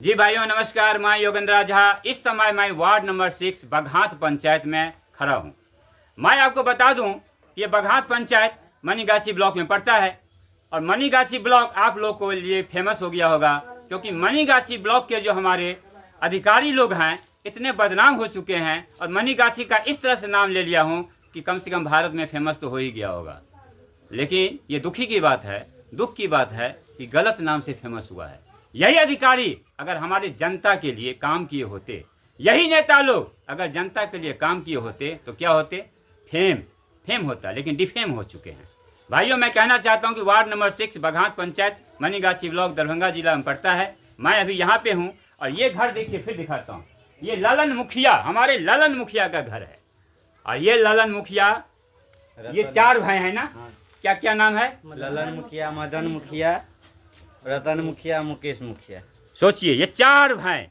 जी भाइयों नमस्कार। मैं योगेंद्र झा इस समय मैं वार्ड नंबर 6 बघात पंचायत में खड़ा हूँ। मैं आपको बता दूँ ये बघात पंचायत मनीगाछी ब्लॉक में पड़ता है और मनीगाछी ब्लॉक आप लोग को लिए फेमस हो गया होगा क्योंकि मनीगाछी ब्लॉक के जो हमारे अधिकारी लोग हैं इतने बदनाम हो चुके हैं और मनीगाछी का इस तरह से नाम ले लिया हूँ कि कम से कम भारत में फेमस तो हो ही गया होगा। लेकिन ये दुख की बात है कि गलत नाम से फेमस हुआ है। यही अधिकारी अगर हमारे जनता के लिए काम किए होते, यही नेता लोग अगर जनता के लिए काम किए होते तो क्या होते? फेम होता, लेकिन डिफेम हो चुके हैं। भाइयों मैं कहना चाहता हूं कि ward number 6 Baghat panchayat Manigachhi block Darbhanga जिला में पड़ता है। मैं अभी यहाँ पे हूँ और ये घर देखिए, फिर दिखाता हूँ। ये ललन मुखिया, हमारे ललन मुखिया का घर है और ये ललन मुखिया, ये 4 भाई हैं ना? हाँ। क्या क्या नाम है? ललन मुखिया, मदन मुखिया, रतन मुखिया, मुकेश मुखिया। सोचिए ये 4 भाई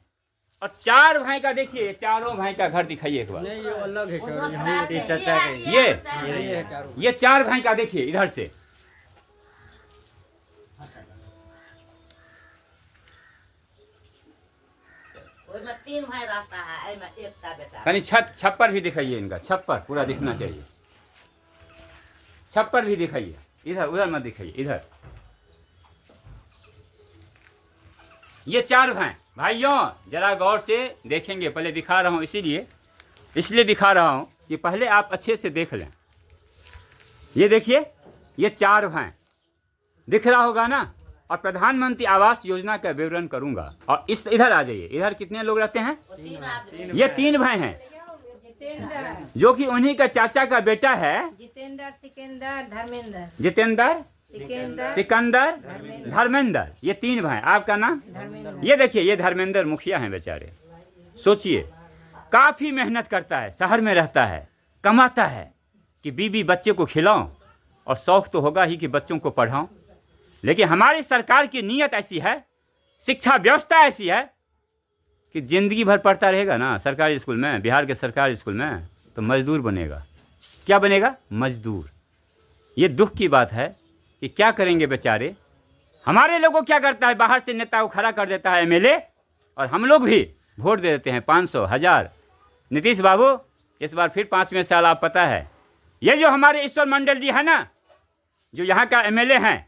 और 4 भाई का देखिए, ये चारों भाई का घर दिखाइए एक बार। नहीं ये अलग है, ये चाचा का ये 4 भाई का देखिए इधर से। उसमें 3 भाई रहता है, इसमें एकता बेटा। कहीं छप्पर भी दिखाइए, इनका छप्पर पूरा दिखना चाहिए। छप्पर भी दिखाइए, इधर उधर मत दिखाइए, इधर। ये 4 भाइयों जरा गौर से देखेंगे। पहले दिखा रहा हूँ इसलिए दिखा रहा हूँ कि पहले आप अच्छे से देख लें। ये देखिए, ये 4 भाई दिख रहा होगा ना? और प्रधानमंत्री आवास योजना का विवरण करूंगा। और इस इधर आ जाइए, इधर कितने लोग रहते हैं? ये 3 भाई हैं जो कि उन्हीं का चाचा का बेटा है जितेंद्र, सिकंदर, धर्मेंद्र। ये 3 भाई। आपका नाम? ये देखिए, ये धर्मेंद्र मुखिया हैं बेचारे। सोचिए, काफ़ी मेहनत करता है, शहर में रहता है, कमाता है कि बीवी बच्चे को खिलाऊं और शौक़ तो होगा ही कि बच्चों को पढ़ाऊं। लेकिन हमारी सरकार की नीयत ऐसी है, शिक्षा व्यवस्था ऐसी है कि ज़िंदगी भर पढ़ता रहेगा ना सरकारी स्कूल में, बिहार के सरकारी स्कूल में, तो मजदूर बनेगा। क्या बनेगा? मजदूर। ये दुख की बात है कि क्या करेंगे बेचारे। हमारे लोगों को क्या करता है, बाहर से नेता को खड़ा कर देता है एमएलए, और हम लोग भी वोट दे देते हैं 500, 1000। नीतीश बाबू इस बार फिर 5वें साल, आप पता है ये जो हमारे ईश्वर मंडल जी है ना, जो यहाँ का एमएलए हैं,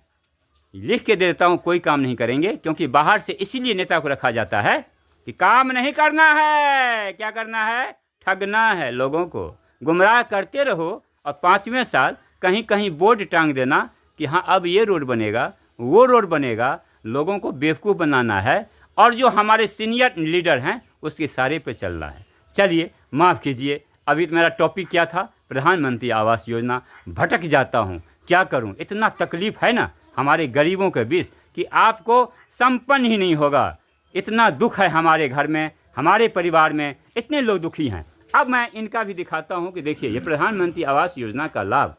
लिख के दे देता हूँ, कोई काम नहीं करेंगे। क्योंकि बाहर से इसीलिए नेता को रखा जाता है कि काम नहीं करना है। क्या करना है? ठगना है, लोगों को गुमराह करते रहो और 5वें साल कहीं कहीं बोर्ड टांग देना कि हाँ अब ये रोड बनेगा, वो रोड बनेगा। लोगों को बेवकूफ़ बनाना है और जो हमारे सीनियर लीडर हैं उसके सारे पे चल रहा है। चलिए माफ़ कीजिए, अभी तो मेरा टॉपिक क्या था? प्रधानमंत्री आवास योजना। भटक जाता हूँ, क्या करूँ? इतना तकलीफ़ है ना हमारे गरीबों के बीच कि आपको संपन्न ही नहीं होगा। इतना दुख है हमारे घर में, हमारे परिवार में, इतने लोग दुखी हैं। अब मैं इनका भी दिखाता हूँ कि देखिए, ये प्रधानमंत्री आवास योजना का लाभ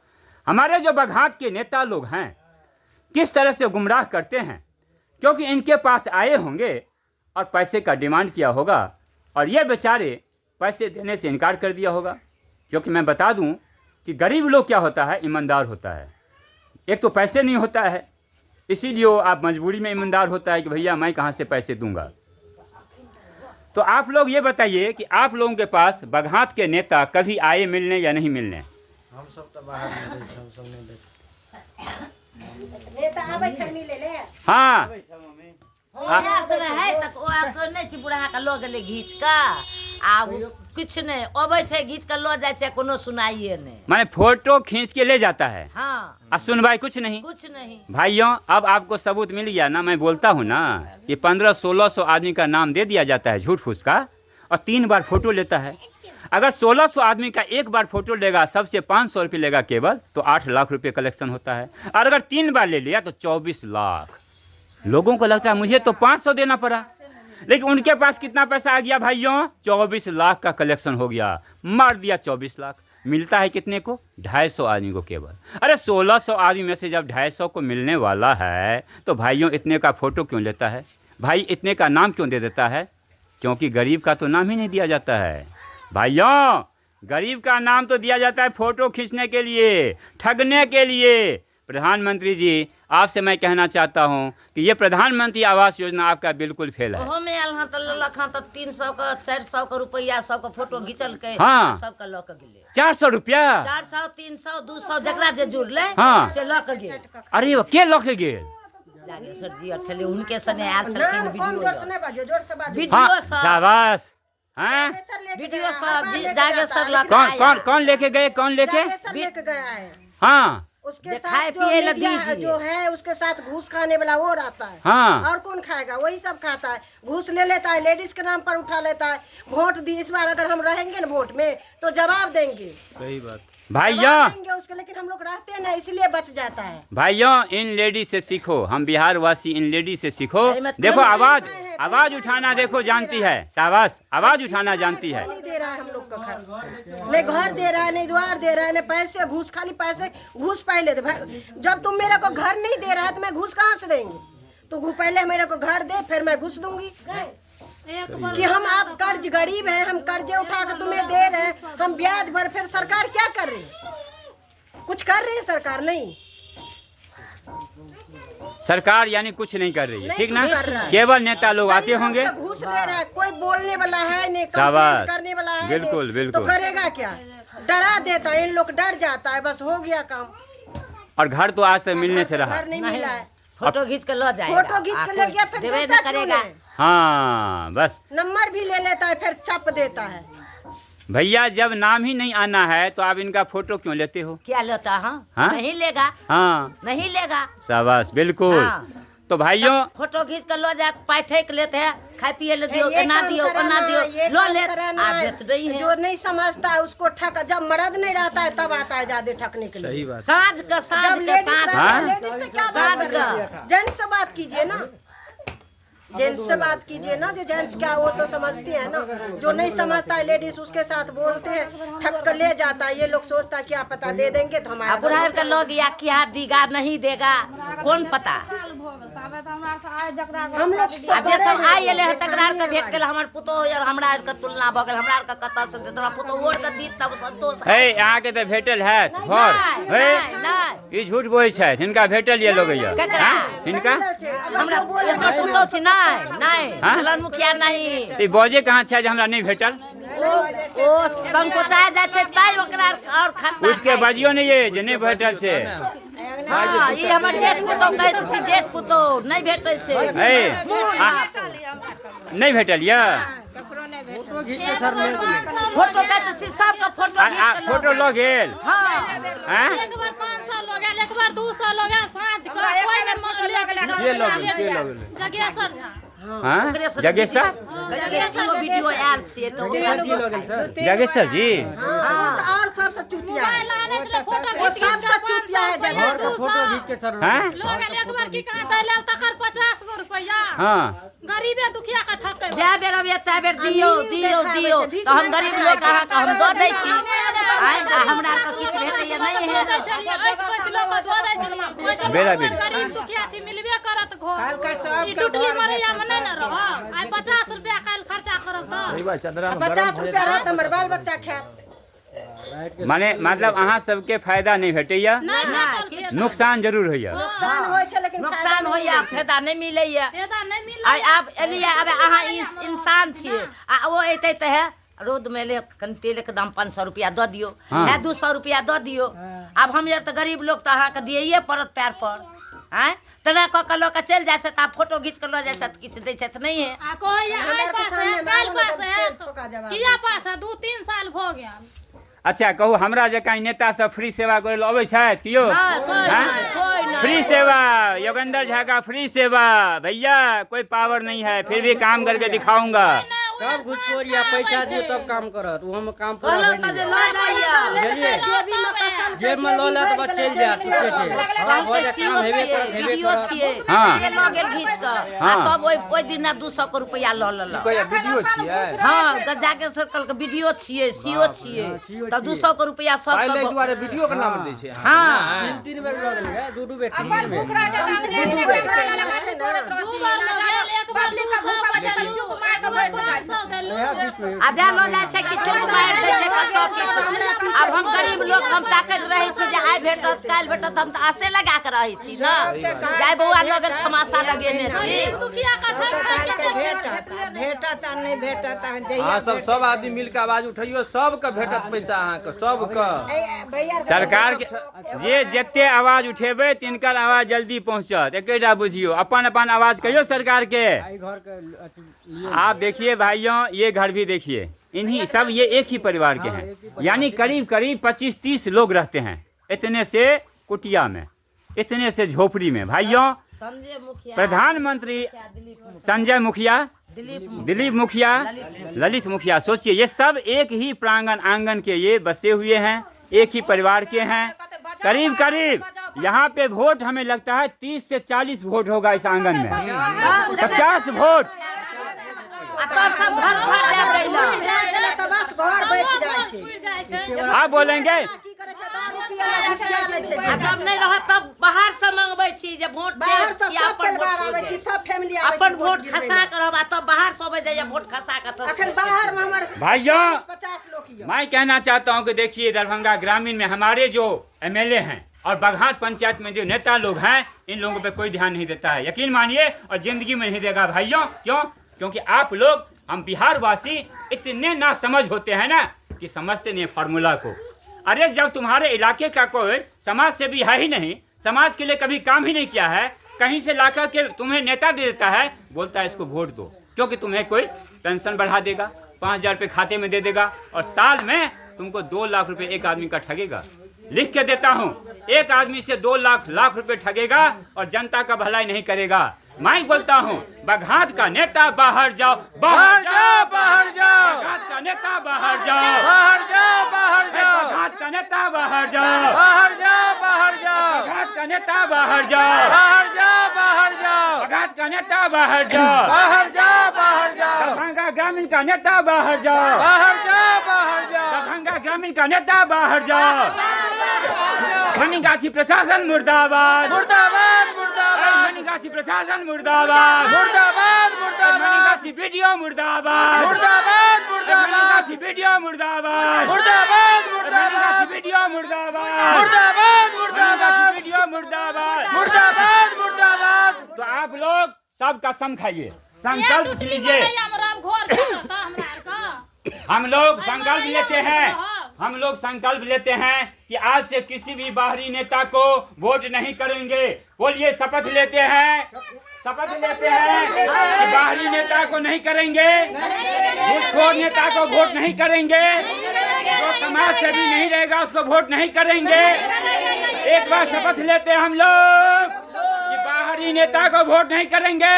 हमारे जो बघात के नेता लोग हैं किस तरह से गुमराह करते हैं। क्योंकि इनके पास आए होंगे और पैसे का डिमांड किया होगा और ये बेचारे पैसे देने से इनकार कर दिया होगा। क्योंकि मैं बता दूं कि गरीब लोग क्या होता है, ईमानदार होता है। एक तो पैसे नहीं होता है, इसीलिए वो आप मजबूरी में ईमानदार होता है कि भैया मैं कहाँ से पैसे दूंगा। तो आप लोग ये बताइए कि आप लोगों के पास बघात के नेता कभी आए मिलने या नहीं मिलने? हम सब तो बाहर में रहे, हम सब नहीं नेता आबै छै मिले ले। हाँ, है तक ओ आपको नहीं छी बुढ़ा का लो गेले घीच का आ कुछ नहीं अबै छै, घीच के लो जाय छै, कोनो सुनाइए नहीं। माने फोटो खींच के ले जाता है। हाँ, और सुनवाई कुछ नहीं। भाइयों अब आपको सबूत मिल गया ना। मैं बोलता हूँ ना कि 1500-1600 आदमी का नाम दे दिया जाता है झूठ फूस का और 3 बार फोटो लेता है। अगर 1600 आदमी का एक बार फोटो लेगा, सबसे 500 रुपये लेगा केवल, तो 8 लाख रुपये कलेक्शन होता है। और अगर 3 बार ले लिया तो 24 लाख। लोगों को लगता है मुझे तो 500 देना पड़ा, लेकिन उनके पास कितना पैसा आ गया भाइयों? 24 लाख का कलेक्शन हो गया। मार दिया 24 लाख। मिलता है कितने को? 250 आदमी को केवल। अरे 1600 आदमी में से जब 250 को मिलने वाला है तो भाइयों इतने का फ़ोटो क्यों लेता है? भाई इतने का नाम क्यों दे देता है? क्योंकि गरीब का तो नाम ही नहीं दिया जाता है। भाइयों गरीब का नाम तो दिया जाता है फ़ोटो खींचने के लिए, ठगने के लिए। प्रधानमंत्री जी आपसे मैं कहना चाहता हूँ कि ये प्रधानमंत्री आवास योजना आपका बिल्कुल फेल है। ओहो में आयल हँ तो लेलक हँ तो 300 का 400 का रुपया सबका फोटो घिचल के हाँ। सबका लऽ के गेले 400 रुपया। 400 300 200 जकरा जे जुड़ले हाँ। से लऽ के गेल। अरे वो के लऽ के गेल? जागेश्वर जी और छले उनके सने आयल छलखिन वीडियो हाँ वीडियो सब शाबाश। हैं वीडियो सब जागेश्वर लऽ के कौन कौन आया। कौन लेके गए? कौन लेके? लेके गया है। हाँ उसके जे साथ खाए जो पिए ला मीडिया दीजिए। जो है उसके साथ घूस खाने वाला वो रहता है। हाँ। और कौन खाएगा? वही सब खाता है, घूस ले लेता है, लेडीज के नाम पर उठा लेता है। वोट दी इस बार अगर हम रहेंगे ना वोट में तो जवाब देंगे, सही बात। भाइयों जवाब देंगे उसके, लेकिन हम लोग रहते ना इसलिए बच जाता है। भाइयों इन लेडी से सीखो, हम बिहार वासी इन लेडी से सीखो। अरे मैं देखो तुम आवाज नहीं है, आवाज उठाना देखो जानती है, शाबाश आवाज उठाना जानती है। नहीं दे रहा है हम लोग का घर, नहीं घर दे रहा है, नहीं द्वार दे रहा है, नहीं पैसे घूस, खाली पैसे घूस पहले लेते भाई। जब तुम मेरे को घर नहीं दे रहा है तो मैं घूस कहाँ से देंगे? तो पहले मेरे को घर दे फिर मैं घूस दूंगी। कि हम आप कर्ज गरीब हैं, हम कर्जे उठा के तुम्हें दे रहे हैं, हम ब्याज भर, फिर सरकार क्या कर रही है? कुछ कर रही है सरकार? नहीं, सरकार यानी कुछ नहीं कर रही है, नहीं ठीक ना? कुछ कर रहा है। केवल नेता लोग आते गरीब होंगे। लोग से घूस ले रहा है, कोई बोलने वाला है नहीं, शाबाश। कंप्लेंट करने वाला है बिल्कुल, नहीं, बिल्कुल। तो करेगा क्या? डरा देता है, इन लोग डर जाता है, बस हो गया काम। और घर तो आज तक मिलने से रहा। घर नहीं मिला है, फोटो खींच के लो जाएगा। फोटो खींच के ले गया फिर देवे देता न क्यों करेगा। नहीं? हाँ बस नंबर भी ले लेता है फिर चप देता है। भैया जब नाम ही नहीं आना है तो आप इनका फोटो क्यों लेते हो? क्या लेता? हाँ हाँ? नहीं लेगा, हाँ नहीं लेगा। शाबाश बिल्कुल। हाँ। तो भाइयों फोटो खींच कर लो जा, पैठे के लेते हैं, खाए पिए ले दियो, ये एना काम दियो, कराना ओना दियो, है, ये लो काम ले कराना आप है। देत नहीं है। जो नहीं समझता है उसको ठक, जब मर्द नहीं रहता है तब आता है ज्यादा ठकने के लिए। सही बात। साँझ का जब साँझ का लेडीज साँझ रहता है, हाँ? लेडीज से क्या बात साँझ कर रही है? का। जेंट्स से बात कीजिए ना, जेंट्स से बात कीजिए ना। जो जेंट्स क्या वो तो समझती है ना, जो नहीं समझता है लेडीज उसके साथ बोलते हैं, ठग कर ले जाता है। ये लोग सोचता है क्या पता दे देंगे तो हमारा बुढ़ा का लोग या क्या देगा नहीं देगा कौन पता। हम लोग आ जे सब आइ एले है तकरा आर के भेट गेल, हमर पुतो और हमरा आर के तुलना भ गेल, हमरा आर के कतऽ से तोरा पुतो ओढ़ के दी तब संतोष है। हे यहाँ के तो भेटल है घर नहीं, हे नहीं। ई झूठ बोले छै, हिनका भेटल ये लोग केकरा? हिनका हमरा एकर पुतो छी नहीं नहीं हाँ? हलन मुखिया नहीं। तो ई बजे कहाँ छै जे हमरा नहीं भेटल? ओ संकोचा जाय छै ताई ओकरा और खत्ता। उठ के बजियो नहीं ये जे नहीं भेटल से। हां ई हमर जेठ पुतो कहै छी, जेठ पुतो नहीं भेटै छै। हे नहीं भेटल ये फोटो खींच के सर में फोटो कहै छी सबका फोटो खींच के लो। फोटो लो गेल हां हैं? एक बार 500 लोग आयल, एक बार 200 लोग आयल, साँझ को कोई ने मोल ले जगेश्वर झा। हाँ जगेश्वर जगेश्वर वीडियो आयल छियै तो जगेश्वर जी हाँ, तो और सबसे चुतिया है। लाने से फोटो वो खींच के सबसे चुतिया है जगह। घर का फोटो खींच के सर में हैं? लोग आयल, एक बार की कहा दै लेल तकर 50 गो रुपया। हाँ गरीबे दुखिया का ठकै। जय बेर अबिया तय बेर दियो दियो दियो तो हम गरीब लोग कहाँ का हम दऽ दै छी। आइ हमरा आर के किछु भेटैया नहीं है। बेरा बेरी। गरीब दुखिया छी मिलबे करत घर। ई टुटली मरैया में नहीं न रह। आइ 50 रुपया काल खर्चा करब त 50 रुपया रहत हमर बाल बच्चा खात। माने मतलब अहाँ सबके फायदा नहीं भेटैया, नहीं भेटल। नुकसान जरूर होइया। नुकसान होइ छै लेकिन नुकसान होइया फायदा नहीं मिलैया। फायदा नहीं मिल। आइ आब एलियै, अब अहाँ इंसान छियै आ ओ एतै तऽ है रोड में ले कनि तेल के दाम 500 रुपया दऽ दियो, हाँ। है 200 रुपया दऽ दियो। आब हम यार तऽ गरीब लोग तऽ अहाँके दियैये पड़त पैर पर। आँय तेना कऽ के लऽ के चलि जाइ छथि, आब फोटो घीच के लऽ जाइ छथि, किछु दै छथि नहीं है। आ कोई आइ पास है, काल पास है, ठोका जवाब। किया पास है, 2-3 साल भ गेल। अच्छा कहू हमरा जकाँ नेता सब फ्री सेवा करे ला अबै छथि कियो? नहीं, कोई हैं? नहीं, कोई नहीं। फ्री सेवा, योगेंद्र झा का फ्री सेवा। भैया कोई पावर नहीं है फिर भी काम करके दिखाऊंगा। सब घुसखोरिया पैसा दियो तब काम करत, वो हम काम पूरा कहलहुँ होई तऽ जे नहीं। लऽ जाइया। जेबी में कसल के जेब में लो ले तो बस चल जा ठीक से। हम हो तऽ जा सीओ काम हेबे छियै, करत हेबे वीडियो करत। छियै, हाँ। ये लऽ गेल घीच कऽ आ हाँ। तब ओइ दिन 200 के रुपया लऽ लेलक। वीडियो छियै हाँ जाके सर्कल के वीडियो छियै, सीओ छियै, तब 200 के रुपया सब पहिले दुआरे वीडियो के नाम दै छै अहाँ। हाँ 3 बेर लग गए, 2 बेर 3 बेर। दू बार लोग गेल, एक बार 200 बचल, एक बार 500 देल आ जा लो जाय छै किछु मारि दै छै कतौ किछु। आब हम गरीब लोग हम ताकैत रहै छी जे आइ भेटत काल्हि भेटत, हम तऽ आशे लगा कऽ रहै छी न। जाय बौआ लगे तमाशा लगेने छी। दुखिया का भेटत आ नहीं भेटत अहाँ सब आदमी मिल के आवाज उठैयो, सबके भेटत पैसा अहाँके सबके। सरकार के जे जते आवाज उठेबै तिनकर आवाज जल्दी पहुंचत। एकेटा बुझियो, अपन अपन आवाज कहियो सरकार के। आप देखिए भाइयों, ये घर भी देखिए, इन्हीं सब ये एक ही परिवार के हैं, यानी करीब करीब 25-30 लोग रहते हैं इतने से कुटिया में, इतने से झोपड़ी में। भाइयों, संजय मुखिया, प्रधानमंत्री संजय मुखिया, दिलीप मुखिया, ललित मुखिया, सोचिए ये सब एक ही प्रांगण आंगन के ये बसे हुए हैं, एक ही परिवार के हैं। करीब करीब यहाँ पे वोट हमें लगता है 30 से 40 वोट होगा इस आंगन में, 50 वोट। तब सब घर घर जा गइल तो बस घर बैठ जाय छै। आप बोलेंगे की करे छै 10 रुपया ला घुसिया लै छै। आ जब नहीं रहत तब बाहर से मंगबै छी जे वोट बाहर से या सब अपन परिवार वोट आबै छी, सब फैमिली आबै छै। अपन वोट खसा कर रहबा तब बाहर से अबै जे वोट खसा कर तो अखन बाहर में हमर भाइयों, 50 लोग यो। मैं कहना चाहता हूं कि देखिए दरभंगा ग्रामीण में हमारे जो एमएलए हैं और बघात पंचायत में जो नेता लोग हैं, इन लोगों पे कोई ध्यान नहीं देता है, यकीन मानिए, और जिंदगी में नहीं देगा भाइयों। क्यों? क्योंकि आप लोग, हम बिहार वासी इतने ना समझ होते हैं ना कि समझते नहीं फार्मूला को। अरे जब तुम्हारे इलाके का कोई समाज सेवी है ही नहीं, समाज के लिए कभी काम ही नहीं किया है, कहीं से लाकर के तुम्हें नेता दे देता है, बोलता है इसको वोट दो क्योंकि तुम्हें कोई पेंशन बढ़ा देगा, 5,000 रुपये खाते में दे देगा, और साल में तुमको 2 लाख रुपए एक आदमी का ठगेगा। लिख के देता हूँ, एक आदमी से 2 लाख रुपए ठगेगा और जनता का भलाई नहीं करेगा। मैं बोलता हूँ, बघात का नेता बाहर जाओ, बाहर जाओ, बाहर जाओ, बघात का नेता बाहर जाओ, बाहर जाओ, बाहर जाओ, बघात का नेता बाहर जाओ, बाहर जाओ, बाहर जाओ, बघात का नेता बाहर जाओ, बाहर जाओ, बाहर जाओ, बघात का नेता बाहर जाओ, बाहर जाओ, बाहर जाओ, दरभंगा ग्रामीण का नेता बाहर जाओ, बाहर जाओ, बाहर जाओ, दरभंगा ग्रामीण का नेता बाहर जाओ। मनीगाछी प्रशासन मुर्दाबाद, मुर्दाबाद, मुर्दाबाद, मनीगाछी प्रशासन मुर्दाबाद, मुर्दाबाद, मुर्दाबाद, मनीगाछी वीडियो मुर्दाबाद, मुर्दाबाद, मुर्दाबाद, मनीगाछी वीडियो मुर्दाबाद, मुर्दाबाद, मनीगाछी मुर्दाबाद, वीडियो मुर्दाबाद, मुर्दाबाद, मनीगाछी मुर्दाबाद, वीडियो मुर्दाबाद। मुर्दाबाद, मुर्दाबाद। तो आप लोग सब कसम खाइए, संकल्प लीजिए। हम लोग संकल्प लेते हैं, हम लोग संकल्प लेते हैं कि आज से किसी भी बाहरी नेता को वोट नहीं करेंगे। बोलिए, शपथ लेते हैं, शपथ लेते हैं कि बाहरी नेता को नहीं करेंगे, घूसखोर नेता को वोट नहीं करेंगे, जो समाज सेवी नहीं रहेगा उसको वोट नहीं करेंगे। एक बार शपथ लेते हैं हम लोग कि बाहरी नेता को वोट नहीं करेंगे,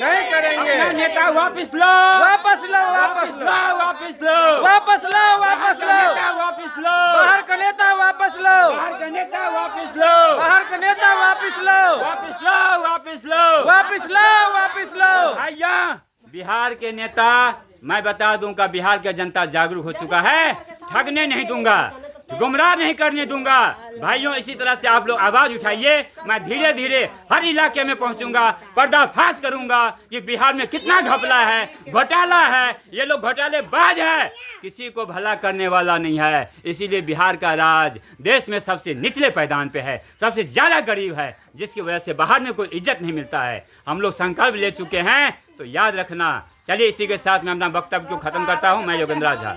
नहीं करेंगे। अपना नेता वापिस लो, वापस लो, वापस लो, वापिस लो, वापस लो, वापस लो, नेता वापिस लो, बाहर का नेता वापस लो, बाहर का नेता वापिस लो, बाहर का नेता वापस लो, वापिस लो, वापिस लो, वापस लो, वापस लो। भैया, बिहार के नेता, मैं बता दूं का बिहार का जनता जागरूक हो चुका है, ठगने नहीं दूंगा, गुमराह नहीं करने दूंगा। भाइयों, इसी तरह से आप लोग आवाज उठाइए, मैं धीरे धीरे हर इलाके में पहुंचूंगा, पर्दाफाश करूंगा कि बिहार में कितना घपला है, घोटाला है, ये लोग घोटालेबाज है, किसी को भला करने वाला नहीं है। इसीलिए बिहार का राज देश में सबसे निचले पैदान पे है, सबसे ज्यादा गरीब है, जिसकी वजह से बाहर में कोई इज्जत नहीं मिलता है। हम लोग संकल्प ले चुके हैं, तो याद रखना। चलिए, इसी के साथ मैं अपना वक्तव्य को खत्म करता हूँ। मैं योगेंद्र झा।